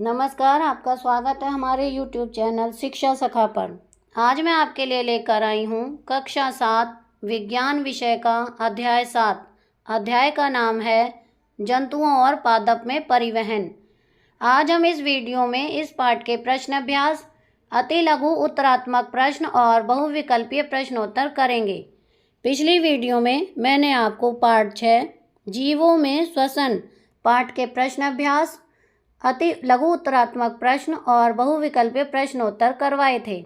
नमस्कार, आपका स्वागत है हमारे YouTube चैनल शिक्षा सखा पर। आज मैं आपके लिए लेकर आई हूँ कक्षा 7 विज्ञान विषय का अध्याय 7। अध्याय का नाम है जंतुओं और पादप में परिवहन। आज हम इस वीडियो में इस पाठ के प्रश्न अभ्यास, अति लघु उत्तरात्मक प्रश्न और बहुविकल्पीय प्रश्नोत्तर करेंगे। पिछली वीडियो में मैंने आपको पाठ 6 जीवों में श्वसन पाठ के प्रश्न अभ्यास, अति लघु उत्तरात्मक प्रश्न और बहुविकल्पीय प्रश्नोत्तर करवाए थे।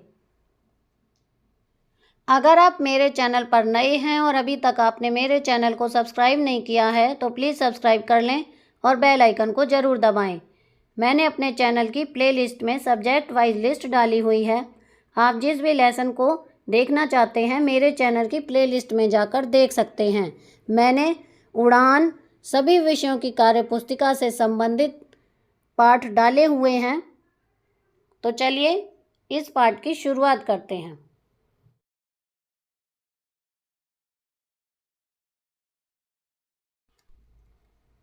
अगर आप मेरे चैनल पर नए हैं और अभी तक आपने मेरे चैनल को सब्सक्राइब नहीं किया है तो प्लीज़ सब्सक्राइब कर लें और बेल आइकन को ज़रूर दबाएं। मैंने अपने चैनल की प्लेलिस्ट में सब्जेक्ट वाइज लिस्ट डाली हुई है। आप जिस भी लेसन को देखना चाहते हैं मेरे चैनल की प्लेलिस्ट में जाकर देख सकते हैं। मैंने उड़ान सभी विषयों की कार्यपुस्तिका से संबंधित पाठ डाले हुए हैं। तो चलिए इस पाठ की शुरुआत करते हैं।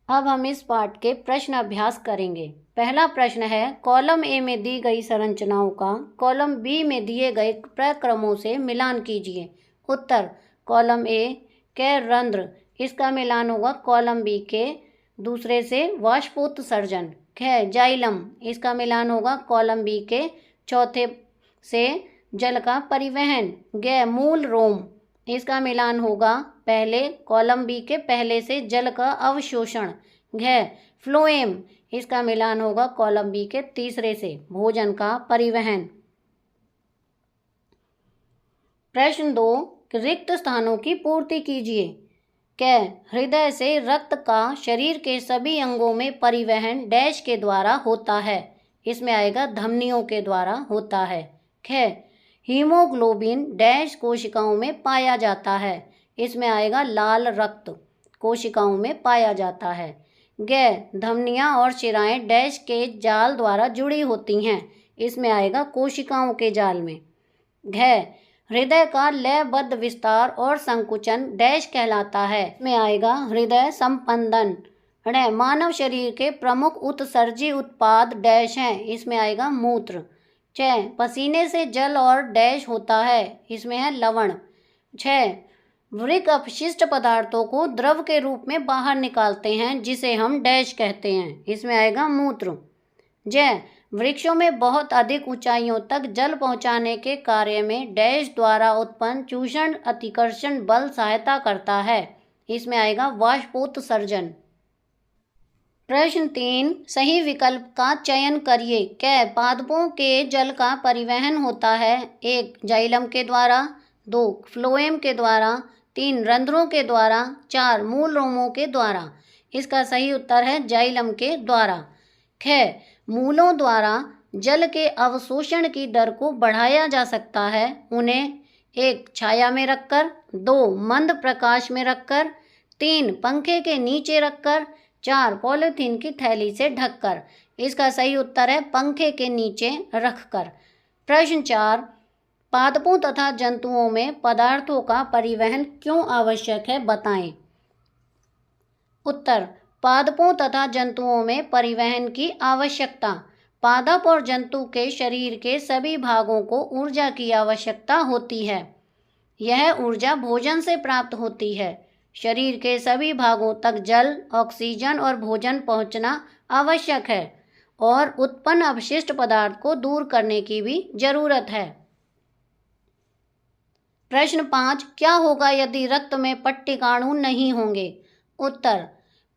अब हम इस पाठ के प्रश्न अभ्यास करेंगे। पहला प्रश्न है, कॉलम ए में दी गई संरचनाओं का कॉलम बी में दिए गए प्रक्रमों से मिलान कीजिए। उत्तर, कॉलम ए के रंध्र, इसका मिलान होगा कॉलम बी के दूसरे से वाष्पोत्सर्जन। ख जाइलम, इसका मिलान होगा कॉलम बी के चौथे से जल का परिवहन। ग मूल रोम, इसका मिलान होगा पहले कॉलम बी के पहले से जल का अवशोषण। घ फ्लोएम, इसका मिलान होगा कॉलम बी के तीसरे से भोजन का परिवहन। प्रश्न 2, रिक्त स्थानों की पूर्ति कीजिए। क हृदय से रक्त का शरीर के सभी अंगों में परिवहन डैश के द्वारा होता है। इसमें आएगा धमनियों के द्वारा होता है। ख हीमोग्लोबिन डैश कोशिकाओं में पाया जाता है। इसमें आएगा लाल रक्त कोशिकाओं में पाया जाता है। ग धमनियां और शिराएं डैश के जाल द्वारा जुड़ी होती हैं। इसमें आएगा कोशिकाओं के जाल में। घ हृदय का लयबद्ध विस्तार और संकुचन डैश कहलाता है। इसमें आएगा हृदय संपंदन। ण मानव शरीर के प्रमुख उत्सर्जी उत्पाद डैश हैं। इसमें आएगा मूत्र। च पसीने से जल और डैश होता है। इसमें है लवण। छ वृक्क अपशिष्ट पदार्थों को द्रव के रूप में बाहर निकालते हैं जिसे हम डैश कहते हैं। इसमें आएगा मूत्र। ज वृक्षों में बहुत अधिक ऊंचाइयों तक जल पहुंचाने के कार्य में डैश द्वारा उत्पन्न चूषण अतिकर्षण बल सहायता करता है। इसमें आएगा वाष्पोत्सर्जन। प्रश्न 3, सही विकल्प का चयन करिए। क पादपों के जल का परिवहन होता है। 1 जाइलम के द्वारा, 2 फ्लोएम के द्वारा, 3 रंध्रों के द्वारा, 4 मूल रोमों के द्वारा। इसका सही उत्तर है जाइलम के द्वारा। ख मूलों द्वारा जल के अवशोषण की दर को बढ़ाया जा सकता है। उन्हें 1 छाया में रखकर, 2 मंद प्रकाश में रखकर, 3 पंखे के नीचे रखकर, 4 पॉलीथीन की थैली से ढककर। इसका सही उत्तर है पंखे के नीचे रखकर। प्रश्न 4, पादपों तथा जंतुओं में पदार्थों का परिवहन क्यों आवश्यक है, बताएं। उत्तर, पादपों तथा जंतुओं में परिवहन की आवश्यकता। पादप और जंतु के शरीर के सभी भागों को ऊर्जा की आवश्यकता होती है। यह ऊर्जा भोजन से प्राप्त होती है। शरीर के सभी भागों तक जल, ऑक्सीजन और भोजन पहुंचना आवश्यक है और उत्पन्न अपशिष्ट पदार्थ को दूर करने की भी जरूरत है। प्रश्न 5, क्या होगा यदि रक्त में पट्टिकाणु नहीं होंगे। उत्तर,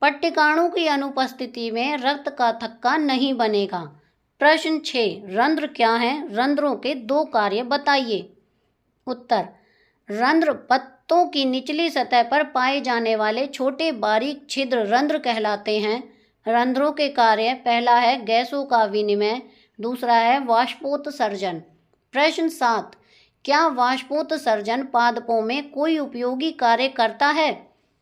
पट्टिकाणु की अनुपस्थिति में रक्त का थक्का नहीं बनेगा। प्रश्न 6, रंध्र क्या है, रंध्रों के 2 कार्य बताइए। उत्तर, रंध्र पत्तों की निचली सतह पर पाए जाने वाले छोटे बारीक छिद्र रंध्र कहलाते हैं। रंध्रों के कार्य, पहला है गैसों का विनिमय, दूसरा है वाष्पोत्सर्जन। प्रश्न 7, क्या वाष्पोत्सर्जन पादपों में कोई उपयोगी कार्य करता है।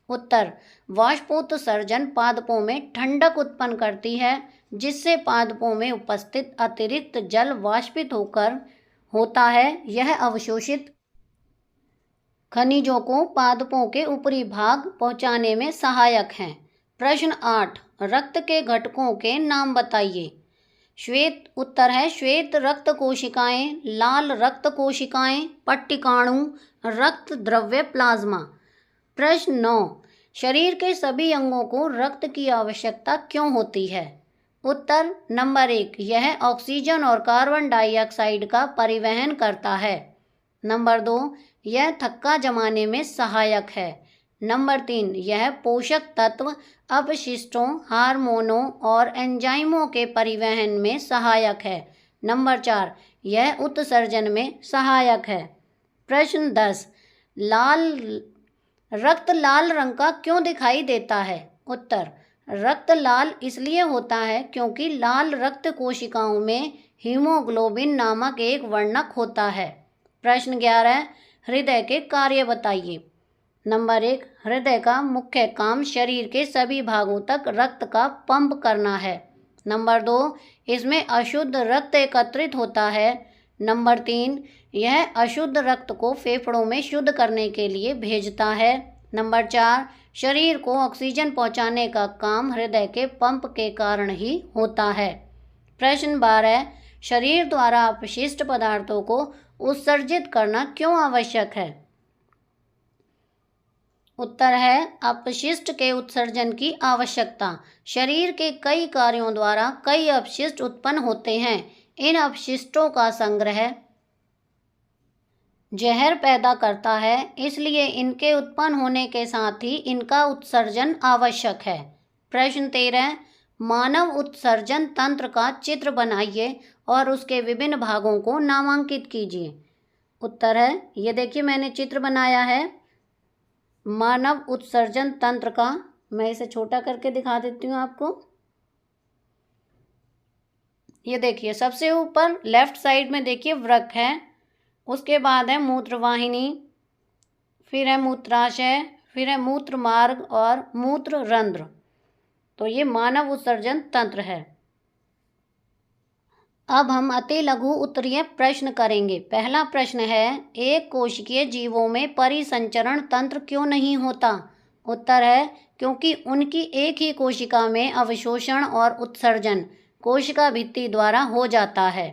उत्तर, वाष्पोत्सर्जन पादपों में ठंडक उत्पन्न करती है जिससे पादपों में उपस्थित अतिरिक्त जल वाष्पित होता है। यह अवशोषित खनिजों को पादपों के ऊपरी भाग पहुंचाने में सहायक हैं। प्रश्न 8, रक्त के घटकों के नाम बताइए। श्वेत उत्तर है श्वेत रक्त कोशिकाएं, लाल रक्त कोशिकाएं, पट्टिकाणु, रक्त द्रव्य प्लाज्मा। प्रश्न 9, शरीर के सभी अंगों को रक्त की आवश्यकता क्यों होती है? उत्तर नंबर 1, यह ऑक्सीजन और कार्बन डाइऑक्साइड का परिवहन करता है। नंबर 2, यह थक्का जमाने में सहायक है। नंबर 3, यह पोषक तत्व, अपशिष्टों, हार्मोनों और एंजाइमों के परिवहन में सहायक है। नंबर 4, यह उत्सर्जन में सहायक है। प्रश्न 10, रक्त लाल रंग का क्यों दिखाई देता है? उत्तर रक्त लाल इसलिए होता है क्योंकि लाल रक्त कोशिकाओं में हीमोग्लोबिन नामक एक वर्णक होता है। प्रश्न 11, हृदय के कार्य बताइए। नंबर 1, हृदय का मुख्य काम शरीर के सभी भागों तक रक्त का पंप करना है। नंबर 2, इसमें अशुद्ध रक्त एकत्रित होता है। नंबर 3, यह अशुद्ध रक्त को फेफड़ों में शुद्ध करने के लिए भेजता है। नंबर 4, शरीर को ऑक्सीजन पहुंचाने का काम हृदय के पंप के कारण ही होता है। प्रश्न 12, शरीर द्वारा अपशिष्ट पदार्थों को उत्सर्जित करना क्यों आवश्यक है? उत्तर है अपशिष्ट के उत्सर्जन की आवश्यकता। शरीर के कई कार्यों द्वारा कई अपशिष्ट उत्पन्न होते हैं। इन अपशिष्टों का संग्रह जहर पैदा करता है, इसलिए इनके उत्पन्न होने के साथ ही इनका उत्सर्जन आवश्यक है। प्रश्न 13, मानव उत्सर्जन तंत्र का चित्र बनाइए और उसके विभिन्न भागों को नामांकित कीजिए। उत्तर है, ये देखिए मैंने चित्र बनाया है मानव उत्सर्जन तंत्र का। मैं इसे छोटा करके दिखा देती हूँ आपको। ये देखिए, सबसे ऊपर लेफ्ट साइड में देखिए वृक्क है, उसके बाद है मूत्रवाहिनी, फिर है मूत्राशय, फिर है मूत्र मार्ग और मूत्र रंध्र। तो ये मानव उत्सर्जन तंत्र है। अब हम अति लघु उत्तरीय प्रश्न करेंगे। पहला प्रश्न है, एक कोशिकीय जीवों में परिसंचरण तंत्र क्यों नहीं होता? उत्तर है क्योंकि उनकी एक ही कोशिका में अवशोषण और उत्सर्जन कोशिका भित्ति द्वारा हो जाता है।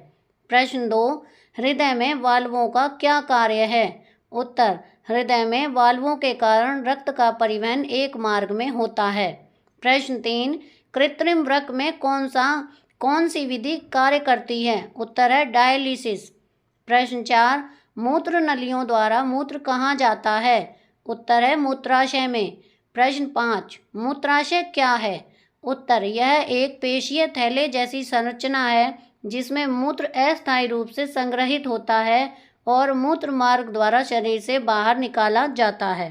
प्रश्न 2, हृदय में वाल्वों का क्या कार्य है? उत्तर हृदय में वाल्वों के कारण रक्त का परिवहन एक मार्ग में होता है। प्रश्न 3, कृत्रिम वृक्क में कौन सी विधि कार्य करती है? उत्तर है डायलिसिस। प्रश्न 4, मूत्र नलियों द्वारा मूत्र कहाँ जाता है? उत्तर है मूत्राशय में। प्रश्न 5, मूत्राशय क्या है? उत्तर यह एक पेशीय थैले जैसी संरचना है जिसमें मूत्र अस्थायी रूप से संग्रहित होता है और मूत्र मार्ग द्वारा शरीर से बाहर निकाला जाता है।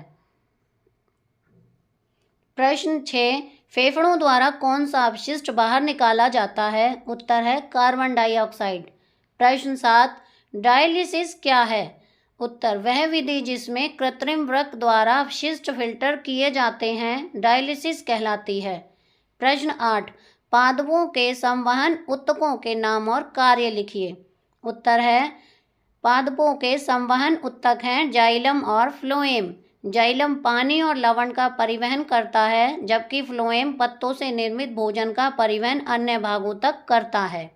प्रश्न 6, फेफड़ों द्वारा कौन सा अपशिष्ट बाहर निकाला जाता है? उत्तर है कार्बन डाइऑक्साइड। प्रश्न 7, डायलिसिस क्या है? उत्तर वह विधि जिसमें कृत्रिम वृक्क द्वारा अपशिष्ट फिल्टर किए जाते हैं डायलिसिस कहलाती है। प्रश्न 8, पादपों के संवहन ऊतकों के नाम और कार्य लिखिए। उत्तर है पादपों के संवहन ऊतक हैं जाइलम और फ्लोएम। जाइलम पानी और लवण का परिवहन करता है, जबकि फ्लोएम पत्तों से निर्मित भोजन का परिवहन अन्य भागों तक करता है।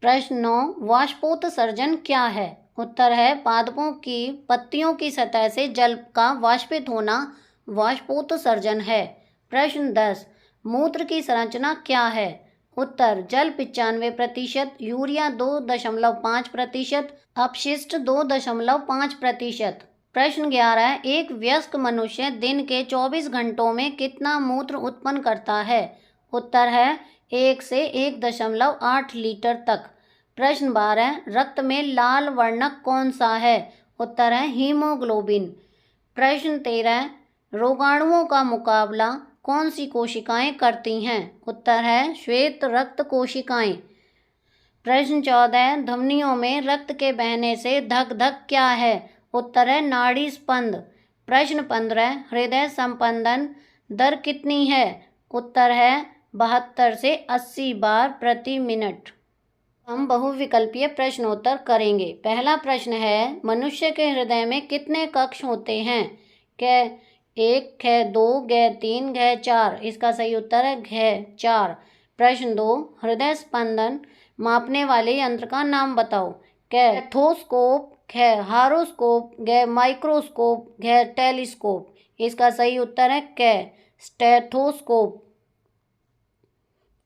प्रश्न 9, वाष्पोत्सर्जन क्या है? उत्तर है पादपों की पत्तियों की सतह से जल का वाष्पित होना वाष्पोत्सर्जन है। प्रश्न 10, मूत्र की संरचना क्या है? उत्तर जल 95%, यूरिया 2.5%, अपशिष्ट 2.5%। प्रश्न 11, एक वयस्क मनुष्य दिन के 24 घंटों में कितना मूत्र उत्पन्न करता है? उत्तर है 1 से 1.8 लीटर तक। प्रश्न 12, रक्त में लाल वर्णक कौन सा है? उत्तर है हीमोग्लोबिन। प्रश्न 13, रोगाणुओं का मुकाबला कौन सी कोशिकाएं करती हैं? उत्तर है श्वेत रक्त कोशिकाएं। प्रश्न 14, धमनियों में रक्त के बहने से धक धक क्या है? उत्तर है नाड़ी स्पंद। प्रश्न 15, हृदय संपंदन दर कितनी है? उत्तर है 72 से 80 बार प्रति मिनट। हम बहुविकल्पीय प्रश्नोत्तर करेंगे। पहला प्रश्न है, मनुष्य के हृदय में कितने कक्ष होते हैं? क 1, ख 2, ग 3, घ 4। इसका सही उत्तर है घ 4। प्रश्न 2, हृदय स्पंदन मापने वाले यंत्र का नाम बताओ। क स्टेथोस्कोप, ख हारोस्कोप, ग माइक्रोस्कोप, घ टेलीस्कोप। इसका सही उत्तर है क स्टेथोस्कोप।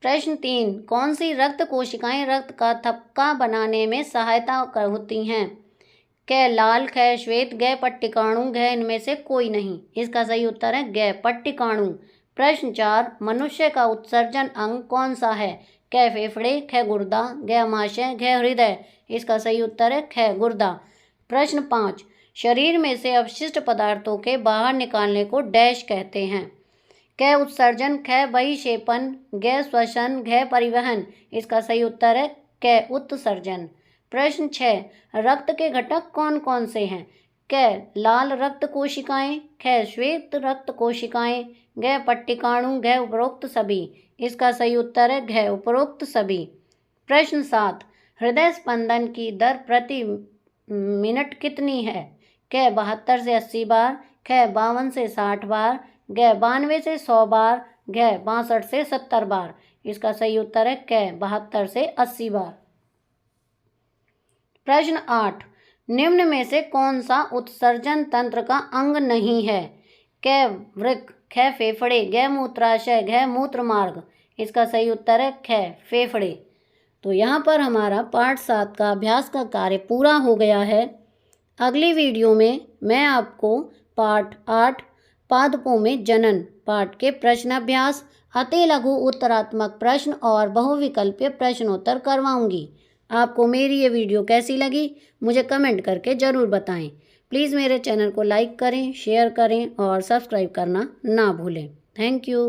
प्रश्न 3, कौन सी रक्त कोशिकाएं रक्त का थक्का बनाने में सहायता होती हैं। क लाल, ख श्वेत, ग पट्टिकाणु, घ इनमें से कोई नहीं। इसका सही उत्तर है ग पट्टिकाणु। प्रश्न 4, मनुष्य का उत्सर्जन अंग कौन सा है। क फेफड़े, ख गुर्दा, घ अमाशय, घ हृदय। इसका सही उत्तर है ख गुर्दा। प्रश्न 5, शरीर में से अपशिष्ट पदार्थों के बाहर निकालने को डैश कहते हैं। क उत्सर्जन, ख बहिक्षेपण, घ श्वसन, घ परिवहन। इसका सही उत्तर है क उत्सर्जन। प्रश्न 6, रक्त के घटक कौन कौन से हैं। क लाल रक्त कोशिकाएं, ख श्वेत रक्त कोशिकाएं, घ पट्टिकाणु, घ उपरोक्त सभी। इसका सही उत्तर है घ उपरोक्त सभी। प्रश्न 7, हृदय स्पंदन की दर प्रति मिनट कितनी है। क 72 से 80 बार, ख 52 से 60 बार, घ 92 से 100 बार, घ 62 से 70 बार। इसका सही उत्तर है क 72 से 80 बार। प्रश्न 8, निम्न में से कौन सा उत्सर्जन तंत्र का अंग नहीं है। क वृक्क, ख फेफड़े, घ मूत्राशय, घ मूत्र मार्ग। इसका सही उत्तर है ख फेफड़े। तो यहाँ पर हमारा पाठ 7 का अभ्यास का कार्य पूरा हो गया है। अगली वीडियो में मैं आपको पाठ 8 पादपों में जनन पाठ के प्रश्नाभ्यास, अति लघु उत्तरात्मक प्रश्न और बहुविकल्पीय प्रश्नोत्तर करवाऊंगी। आपको मेरी ये वीडियो कैसी लगी मुझे कमेंट करके ज़रूर बताएं। प्लीज़ मेरे चैनल को लाइक करें, शेयर करें और सब्सक्राइब करना ना भूलें। Thank you.